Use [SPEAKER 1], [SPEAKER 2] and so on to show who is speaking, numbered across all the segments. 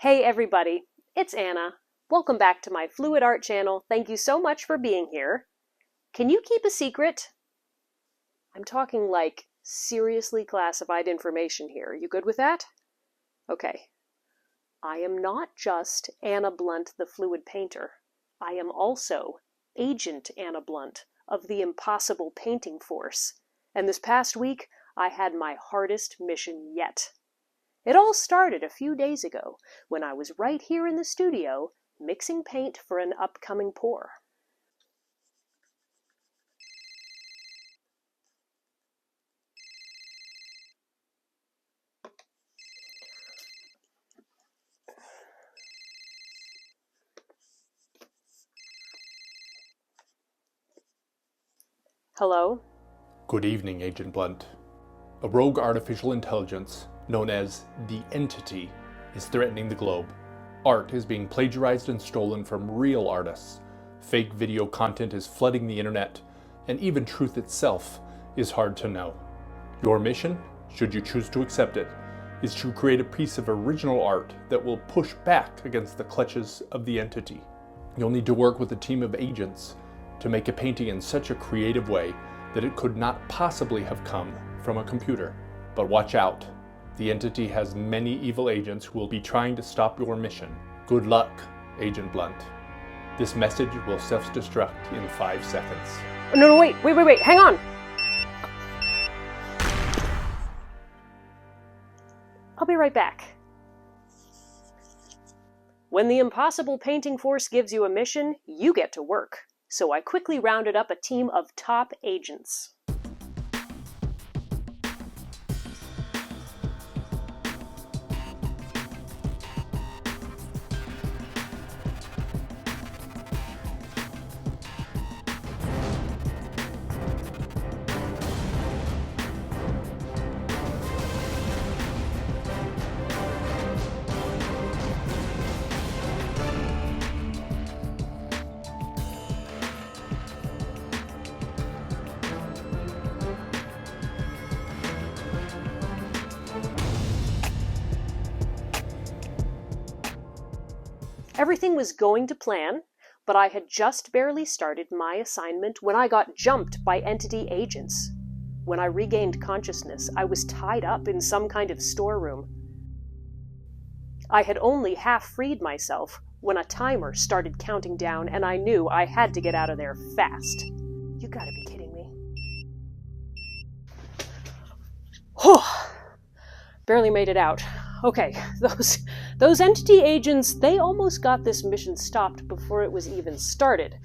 [SPEAKER 1] Hey everybody, it's Anna. Welcome back to my Fluid Art channel. Thank you so much for being here. Can you keep a secret? I'm talking like seriously classified information here. You good with that? Okay. I am not just Anna Blunt, the fluid painter. I am also Agent Anna Blunt of the Impossible Painting Force. And this past week, I had my hardest mission yet. It all started a few days ago when I was right here in the studio mixing paint for an upcoming pour. Hello?
[SPEAKER 2] Good evening, Agent Blunt. A rogue artificial intelligence known as the Entity is threatening the globe. Art is being plagiarized and stolen from real artists. Fake video content is flooding the internet, and even truth itself is hard to know. Your mission, should you choose to accept it, is to create a piece of original art that will push back against the clutches of the Entity. You'll need to work with a team of agents to make a painting in such a creative way that it could not possibly have come from a computer. But watch out. The Entity has many evil agents who will be trying to stop your mission. Good luck, Agent Blunt. This message will self-destruct in 5 seconds.
[SPEAKER 1] No, wait, hang on! I'll be right back. When the Impossible Painting Force gives you a mission, you get to work. So I quickly rounded up a team of top agents. Everything was going to plan, but I had just barely started my assignment when I got jumped by Entity agents. When I regained consciousness, I was tied up in some kind of storeroom. I had only half freed myself when a timer started counting down, and I knew I had to get out of there fast. You gotta be kidding me. Whew. Barely made it out. Okay, those Entity agents, they almost got this mission stopped before it was even started.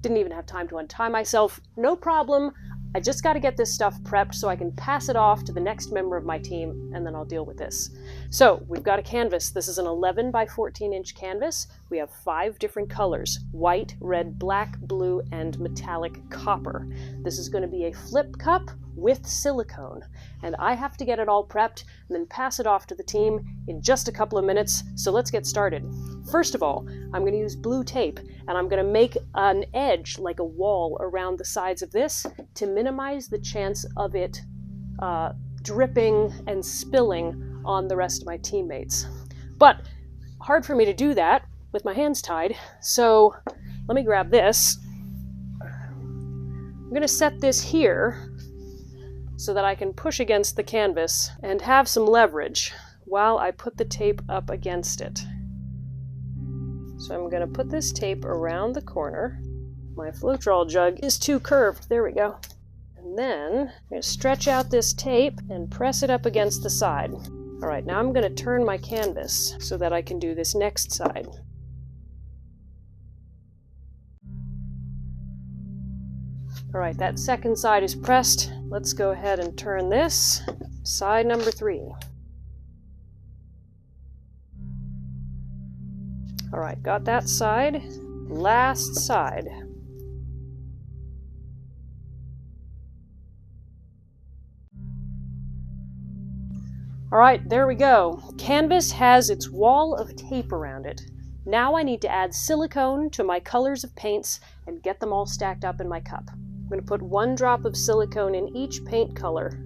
[SPEAKER 1] Didn't even have time to untie myself. No problem. I just got to get this stuff prepped so I can pass it off to the next member of my team, and then I'll deal with this. So, we've got a canvas. This is an 11 by 14 inch canvas. We have 5 different colors: white, red, black, blue, and metallic copper. This is going to be a flip cup with silicone, and I have to get it all prepped and then pass it off to the team in just a couple of minutes, so let's get started. First of all, I'm going to use blue tape, and I'm going to make an edge, like a wall, around the sides of this to minimize the chance of it dripping and spilling on the rest of my teammates. But hard for me to do that with my hands tied, so let me grab this. I'm going to set this here so that I can push against the canvas and have some leverage while I put the tape up against it. So I'm going to put this tape around the corner. My Floetrol jug is too curved. There we go. And then I'm going to stretch out this tape and press it up against the side. All right, now I'm going to turn my canvas so that I can do this next side. All right, that second side is pressed. Let's go ahead and turn this. Side number 3. All right, got that side. Last side. All right, there we go. Canvas has its wall of tape around it. Now I need to add silicone to my colors of paints and get them all stacked up in my cup. I'm going to put 1 drop of silicone in each paint color.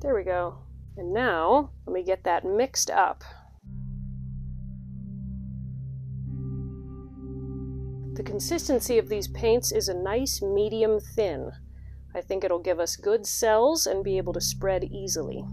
[SPEAKER 1] There we go. And now, let me get that mixed up. The consistency of these paints is a nice medium thin. I think it'll give us good cells and be able to spread easily.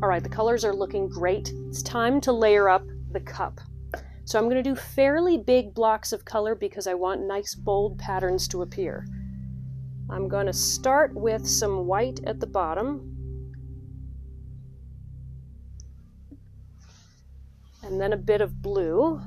[SPEAKER 1] Alright, the colors are looking great. It's time to layer up the cup. So I'm going to do fairly big blocks of color because I want nice bold patterns to appear. I'm going to start with some white at the bottom, and then a bit of blue.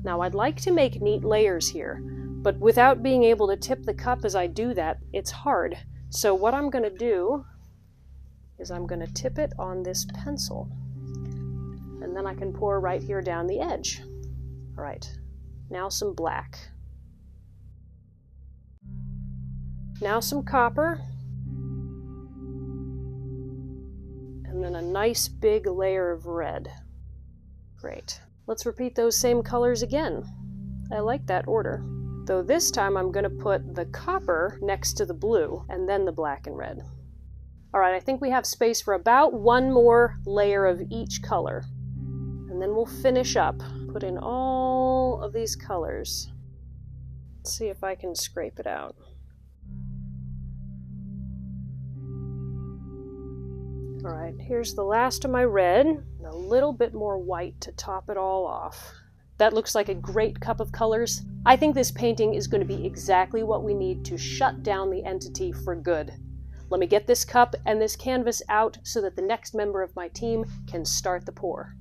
[SPEAKER 1] Now I'd like to make neat layers here, but without being able to tip the cup as I do that, it's hard. So what I'm going to do is I'm going to tip it on this pencil, and then I can pour right here down the edge. All right, now some black. Now some copper, and then a nice big layer of red. Great. Let's repeat those same colors again. I like that order. Though this time I'm going to put the copper next to the blue and then the black and red. Alright, I think we have space for about one more layer of each color. And then we'll finish up. Put in all of these colors. Let's see if I can scrape it out. Alright, here's the last of my red, and a little bit more white to top it all off. That looks like a great cup of colors. I think this painting is going to be exactly what we need to shut down the entity for good. Let me get this cup and this canvas out so that the next member of my team can start the pour.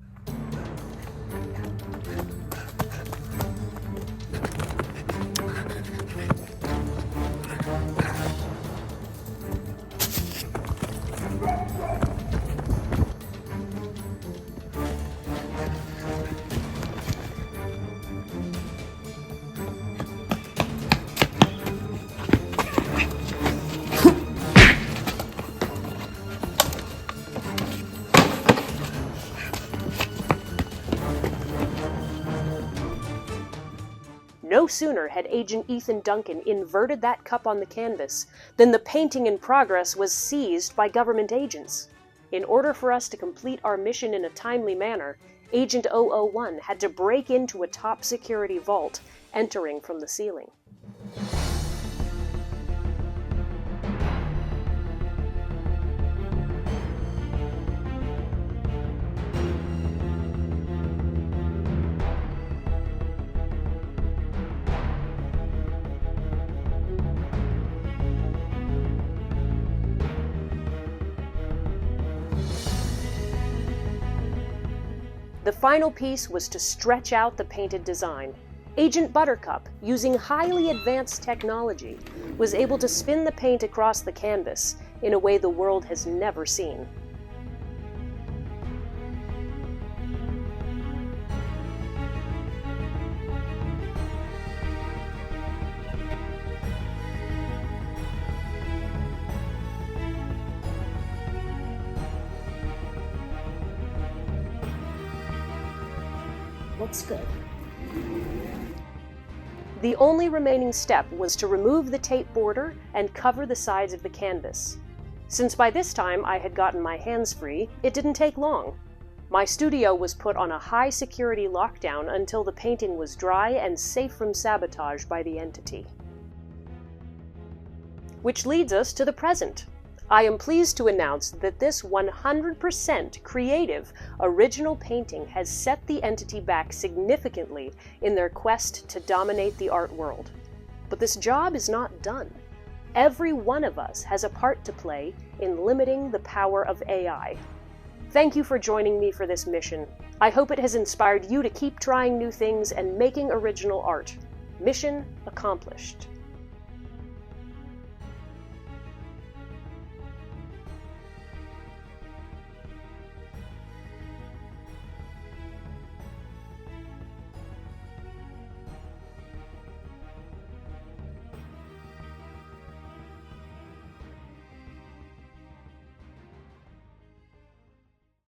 [SPEAKER 1] No sooner had Agent Ethan Duncan inverted that cup on the canvas than the painting in progress was seized by government agents. In order for us to complete our mission in a timely manner, Agent 001 had to break into a top security vault, entering from the ceiling. The final piece was to stretch out the painted design. Agent Buttercup, using highly advanced technology, was able to spin the paint across the canvas in a way the world has never seen. Looks good. The only remaining step was to remove the tape border and cover the sides of the canvas. Since by this time I had gotten my hands free, it didn't take long. My studio was put on a high security lockdown until the painting was dry and safe from sabotage by the entity. Which leads us to the present. I am pleased to announce that this 100% creative, original painting has set the entity back significantly in their quest to dominate the art world. But this job is not done. Every one of us has a part to play in limiting the power of AI. Thank you for joining me for this mission. I hope it has inspired you to keep trying new things and making original art. Mission accomplished.